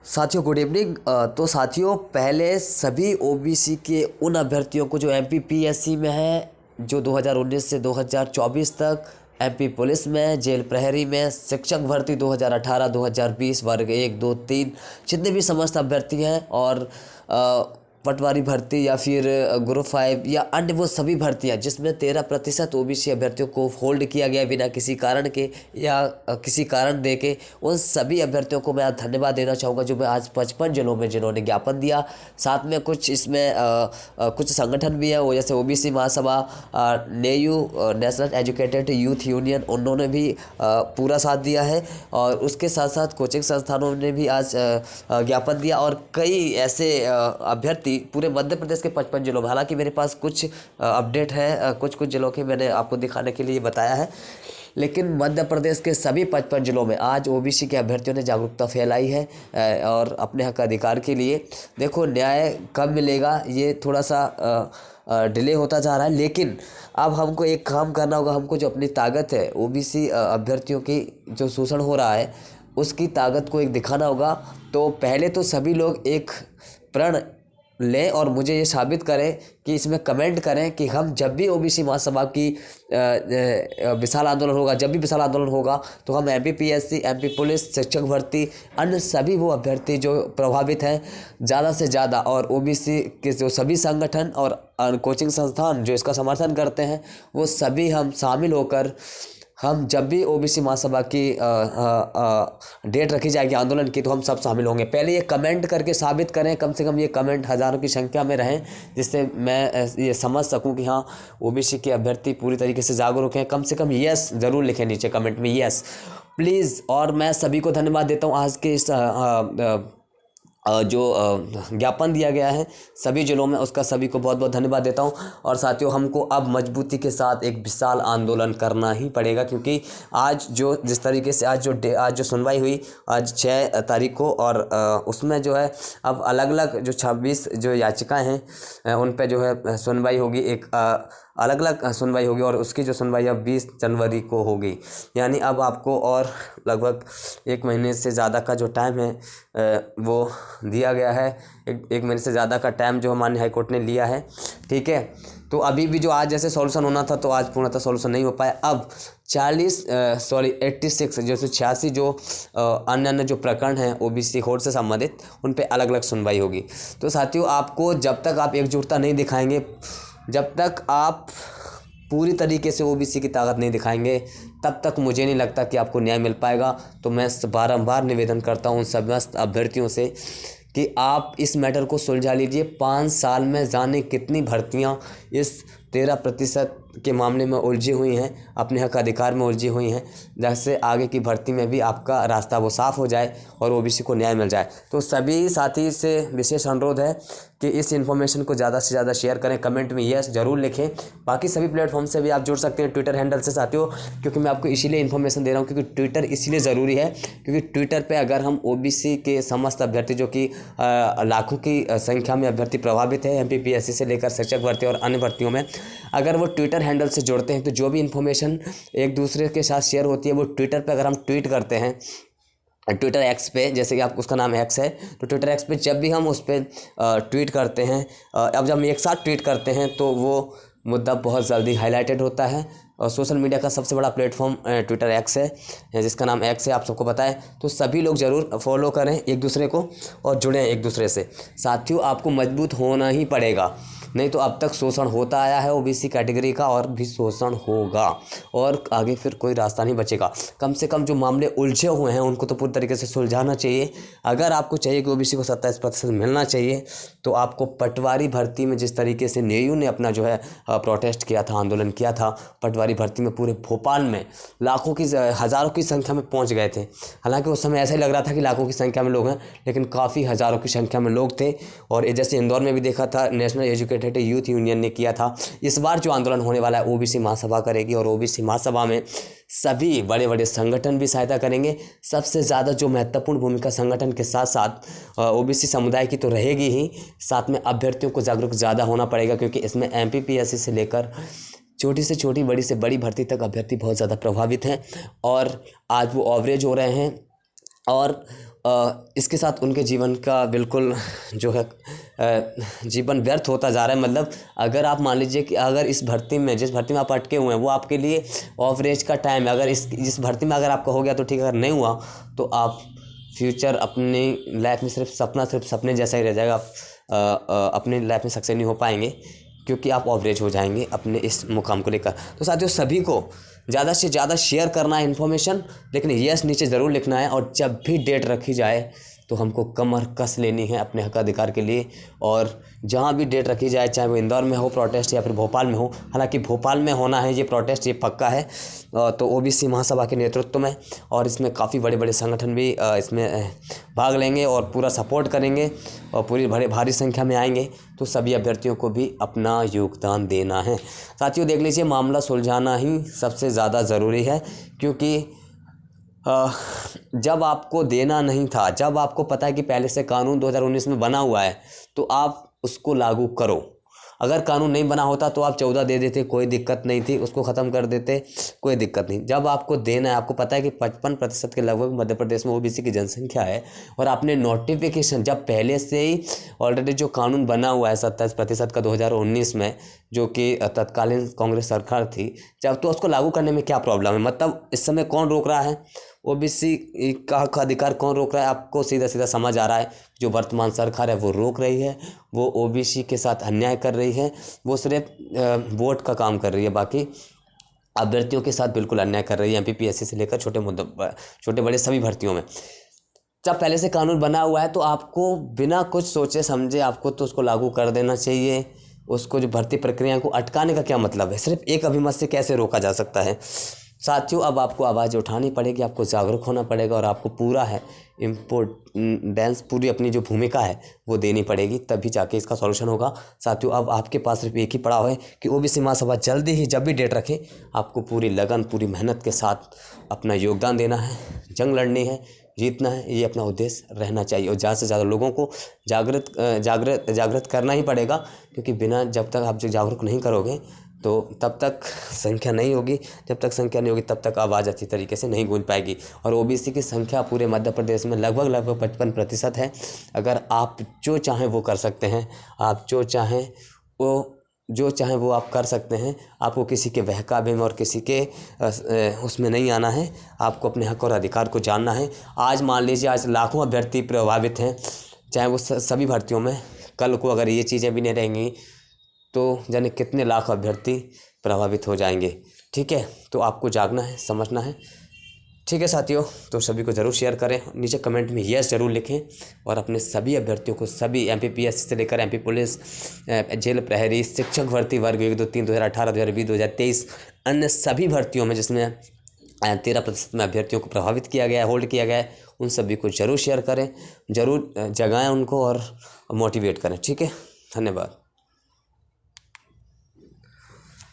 साथियों good evening. तो साथियों पहले सभी ओबीसी के उन अभ्यर्थियों को जो एमपीपीएससी में है, जो 2019 से 2024 तक एमपी पुलिस में, जेल प्रहरी में, शिक्षक भर्ती 2018-2020 वर्ग 1, 2, 3 जितने भी समस्त अभ्यर्थी हैं और पटवारी भर्ती या फिर ग्रुप 5 या अन्य वो सभी भर्तियां जिसमें 13% ओबीसी अभ्यर्थियों को होल्ड किया गया बिना किसी कारण के या किसी कारण दे के, उन सभी अभ्यर्थियों को मैं आज धन्यवाद देना चाहूँगा जो मैं आज 55 जिलों में जिन्होंने ज्ञापन दिया। साथ में कुछ इसमें कुछ संगठन भी है वो, जैसे ओबीसी महासभा, नेयू नेशनल एजुकेटेड यूथ यूनियन, उन्होंने भी पूरा साथ दिया है और उसके साथ साथ कोचिंग संस्थानों ने भी आज ज्ञापन दिया और कई ऐसे अभ्यर्थी पूरे मध्य प्रदेश के 55 जिलों में। हालांकि मेरे पास कुछ अपडेट है, कुछ जिलों के मैंने आपको दिखाने के लिए बताया है, लेकिन मध्य प्रदेश के सभी 55 जिलों में आज ओबीसी के अभ्यर्थियों ने जागरूकता फैलाई है और अपने हक अधिकार के लिए। देखो न्याय कब मिलेगा ये थोड़ा सा डिले होता जा रहा है, लेकिन अब हमको एक काम करना होगा। हमको जो अपनी ताकत है ओबीसी अभ्यर्थियों की जो शोषण हो रहा है उसकी ताकत को एक दिखाना होगा। तो पहले तो सभी लोग एक प्रण लें और मुझे ये साबित करें कि इसमें कमेंट करें कि हम जब भी ओबीसी महासभा की विशाल आंदोलन होगा, जब भी विशाल आंदोलन होगा तो हम एमपीपीएससी, एमपी पुलिस, शिक्षक भर्ती, अन्य सभी वो अभ्यर्थी जो प्रभावित हैं ज़्यादा से ज़्यादा, और ओबीसी के जो सभी संगठन और कोचिंग संस्थान जो इसका समर्थन करते हैं वो सभी हम शामिल होकर हम जब भी ओबीसी महासभा की डेट रखी जाएगी आंदोलन की तो हम सब शामिल होंगे। पहले ये कमेंट करके साबित करें, कम से कम ये कमेंट हज़ारों की संख्या में रहें जिससे मैं ये समझ सकूं कि हाँ ओबीसी के अभ्यर्थी पूरी तरीके से जागरूक हैं। कम से कम यस ज़रूर लिखें नीचे कमेंट में, यस प्लीज़। और मैं सभी को धन्यवाद देता हूँ आज के इस जो ज्ञापन दिया गया है सभी जिलों में, उसका सभी को बहुत बहुत धन्यवाद देता हूं। और साथियों हमको अब मजबूती के साथ एक विशाल आंदोलन करना ही पड़ेगा, क्योंकि आज जो जिस तरीके से आज जो सुनवाई हुई आज 6 तारीख को, और उसमें जो है अब अलग अलग जो 26 जो याचिकाएं हैं उन पे जो है सुनवाई होगी, एक अलग अलग सुनवाई होगी और उसकी जो सुनवाई अब 20 जनवरी को होगी। यानी अब आपको और लगभग 1 महीने से ज़्यादा का जो टाइम है वो दिया गया है। एक महीने से ज़्यादा का टाइम जो माननीय हाईकोर्ट ने लिया है, ठीक है। तो अभी भी जो आज जैसे सॉल्यूशन होना था तो आज पूर्णतः सॉल्यूशन नहीं हो पाया। अब 86 जैसे 86 जो अन्य जो प्रकरण हैं ओबीसी कोड से संबंधित उन पे अलग अलग सुनवाई होगी। तो साथियों आपको जब तक आप एकजुटता नहीं दिखाएंगे, जब तक आप पूरी तरीके से ओबीसी की ताकत नहीं दिखाएंगे, तब तक मुझे नहीं लगता कि आपको न्याय मिल पाएगा। तो मैं बारंबार निवेदन करता हूं समस्त अभ्यर्थियों से कि आप इस मैटर को सुलझा लीजिए। 5 साल में जाने कितनी भर्तियां इस 13% के मामले में उलझी हुई हैं, अपने हक अधिकार में उलझी हुई हैं, जैसे आगे की भर्ती में भी आपका रास्ता वो साफ़ हो जाए और ओबीसी को न्याय मिल जाए। तो सभी साथी से विशेष अनुरोध है कि इस इन्फॉर्मेशन को ज़्यादा से ज़्यादा शेयर करें, कमेंट में यस ज़रूर लिखें। बाकी सभी प्लेटफॉर्म से भी आप जुड़ सकते हैं, ट्विटर हैंडल से साथियों, क्योंकि मैं आपको इसीलिए इन्फॉर्मेशन दे रहा हूँ क्योंकि ट्विटर इसीलिए ज़रूरी है, क्योंकि ट्विटर पर अगर हम ओबीसी के समस्त अभ्यर्थी जो कि लाखों की संख्या में अभ्यर्थी प्रभावित है एमपीपीएससी से लेकर शिक्षक भर्ती और अन्य भर्तियों में, अगर वो ट्विटर हैंडल से जुड़ते हैं तो जो भी इन्फॉर्मेशन एक दूसरे के साथ शेयर होती है वो ट्विटर पे अगर हम ट्वीट करते हैं, ट्विटर एक्स पे, जैसे कि आप उसका नाम एक्स है, तो ट्विटर एक्स पे जब भी हम उस पर ट्वीट करते हैं, अब जब हम एक साथ ट्वीट करते हैं तो वो मुद्दा बहुत जल्दी हाईलाइटेड होता है। और सोशल मीडिया का सबसे बड़ा प्लेटफॉर्म ट्विटर एक्स है, जिसका नाम एक्स है, आप सबको पता है। तो सभी लोग ज़रूर फॉलो करें एक दूसरे को और जुड़ें एक दूसरे से। साथियों आपको मजबूत होना ही पड़ेगा, नहीं तो अब तक शोषण होता आया है ओबीसी कैटेगरी का और भी शोषण होगा और आगे फिर कोई रास्ता नहीं बचेगा। कम से कम जो मामले उलझे हुए हैं उनको तो पूरी तरीके से सुलझाना चाहिए। अगर आपको चाहिए कि ओबीसी को 27% मिलना चाहिए तो आपको पटवारी भर्ती में जिस तरीके से नेयू ने अपना जो है प्रोटेस्ट किया था, आंदोलन किया था, पटवारी भर्ती में पूरे भोपाल में लाखों की हज़ारों की संख्या में पहुँच गए थे। हालाँकि उस समय ऐसा ही लग रहा था कि लाखों की संख्या में लोग हैं, लेकिन काफ़ी हज़ारों की संख्या में लोग थे। और जैसे इंदौर में भी देखा था, नेशनल एजुकेटेड यूथ यूनियन ने किया था। इस बार जो आंदोलन होने वाला है ओबीसी महासभा करेगी और ओबीसी महासभा में सभी बड़े बड़े संगठन भी सहायता करेंगे। सबसे ज़्यादा जो महत्वपूर्ण भूमिका संगठन के साथ साथ ओबीसी समुदाय की तो रहेगी ही, साथ में अभ्यर्थियों को जागरूक ज़्यादा होना पड़ेगा, क्योंकि इसमें एमपीपीएससी से लेकर छोटी से छोटी, बड़ी से बड़ी भर्ती तक अभ्यर्थी बहुत ज़्यादा प्रभावित हैं और आज वो एवरेज हो रहे हैं। और इसके साथ उनके जीवन का बिल्कुल जो है जीवन व्यर्थ होता जा रहा है। मतलब अगर आप मान लीजिए कि अगर इस भर्ती में जिस भर्ती में आप अटके हुए हैं वो आपके लिए एवरेज का टाइम है, अगर इस भर्ती में अगर आपका हो गया तो ठीक है, अगर नहीं हुआ तो आप फ्यूचर अपनी लाइफ में सिर्फ सपने जैसा ही रह जाएगा। आप अपनी लाइफ में सक्सेस नहीं हो पाएंगे क्योंकि आप एवरेज हो जाएंगे अपने इस मुकाम को लेकर। तो साथियों सभी को ज़्यादा से ज़्यादा शेयर करना है इन्फॉर्मेशन, लेकिन यस नीचे ज़रूर लिखना है। और जब भी डेट रखी जाए तो हमको कमर कस लेनी है अपने हक अधिकार के लिए। और जहाँ भी डेट रखी जाए, चाहे वो इंदौर में हो प्रोटेस्ट या फिर भोपाल में हो, हालांकि भोपाल में होना है ये प्रोटेस्ट, ये पक्का है। तो ओबीसी महासभा के नेतृत्व में, और इसमें काफ़ी बड़े बड़े संगठन भी इसमें भाग लेंगे और पूरा सपोर्ट करेंगे और पूरी भारी संख्या में आएंगे। तो सभी अभ्यर्थियों को भी अपना योगदान देना है। साथियों देख लीजिए, मामला सुलझाना ही सबसे ज़्यादा ज़रूरी है, क्योंकि जब आपको देना नहीं था, जब आपको पता है कि पहले से कानून 2019 में बना हुआ है, तो आप उसको लागू करो। अगर कानून नहीं बना होता तो आप 14 दे देते, कोई दिक्कत नहीं थी, उसको ख़त्म कर देते, कोई दिक्कत नहीं। जब आपको देना है, आपको पता है कि 55% के लगभग मध्य प्रदेश में ओबीसी की जनसंख्या है, और आपने नोटिफिकेशन जब पहले से ही ऑलरेडी जो कानून बना हुआ है 27% का 2019 में, जो कि तत्कालीन कांग्रेस सरकार थी, जब तो उसको लागू करने में क्या प्रॉब्लम है? मतलब इस समय कौन रोक रहा है? ओबीसी का हक अधिकार कौन रोक रहा है? आपको सीधा सीधा समझ आ रहा है, जो वर्तमान सरकार है वो रोक रही है, वो ओबीसी के साथ अन्याय कर रही है, वो सिर्फ वोट का काम कर रही है, बाकी अभ्यर्थियों के साथ बिल्कुल अन्याय कर रही है। एमपीपीएससी से लेकर छोटे बड़े सभी भर्तियों में जब पहले से कानून बना हुआ है तो आपको बिना कुछ सोचे समझे आपको तो उसको लागू कर देना चाहिए। उसको जो भर्ती प्रक्रिया को अटकाने का क्या मतलब है? सिर्फ एक अभिमत से कैसे रोका जा सकता है? साथियों अब आपको आवाज़ उठानी पड़ेगी, आपको जागरूक होना पड़ेगा, और आपको पूरा है इम्पोर्टेंस, पूरी अपनी जो भूमिका है वो देनी पड़ेगी, तभी जाके इसका सॉल्यूशन होगा। साथियों अब आपके पास सिर्फ एक ही पड़ाव है कि ओबीसी महासभा जल्दी ही जब भी डेट रखे, आपको पूरी लगन पूरी मेहनत के साथ अपना योगदान देना है, जंग लड़नी है, जीतना है, ये अपना उद्देश्य रहना चाहिए। और ज़्यादा से ज़्यादा लोगों को जागृत करना ही पड़ेगा, क्योंकि बिना जब तक आप जो जागरूक नहीं करोगे तो तब तक संख्या नहीं होगी, जब तक संख्या नहीं होगी तब तक आवाज़ अच्छी तरीके से नहीं गूंज पाएगी। और ओबीसी की संख्या पूरे मध्य प्रदेश में लगभग 55% है। अगर आप जो चाहें वो कर सकते हैं, आप जो चाहें वो आप कर सकते हैं। आपको किसी के बहकावे में और किसी के उसमें नहीं आना है, आपको अपने हक और अधिकार को जानना है। आज मान लीजिए आज लाखों अभ्यर्थी प्रभावित हैं, चाहे वो सभी भर्तियों में, कल को अगर ये चीज़ें भी नहीं रहेंगी तो जाने कितने लाख अभ्यर्थी प्रभावित हो जाएंगे। ठीक है, तो आपको जागना है, समझना है। ठीक है साथियों, तो सभी को ज़रूर शेयर करें, नीचे कमेंट में यस ज़रूर लिखें, और अपने सभी अभ्यर्थियों को, सभी एमपीपीएससी से लेकर एमपी पुलिस, जेल प्रहरी, शिक्षक भर्ती वर्ग 1, 2, 3, 2018, 2020, 2023, अन्य सभी भर्तियों में जिसमें 13% में अभ्यर्थियों को प्रभावित किया गया है, होल्ड किया गया है, उन सभी को ज़रूर शेयर करें, ज़रूर जगाएँ उनको और मोटिवेट करें। ठीक है, धन्यवाद।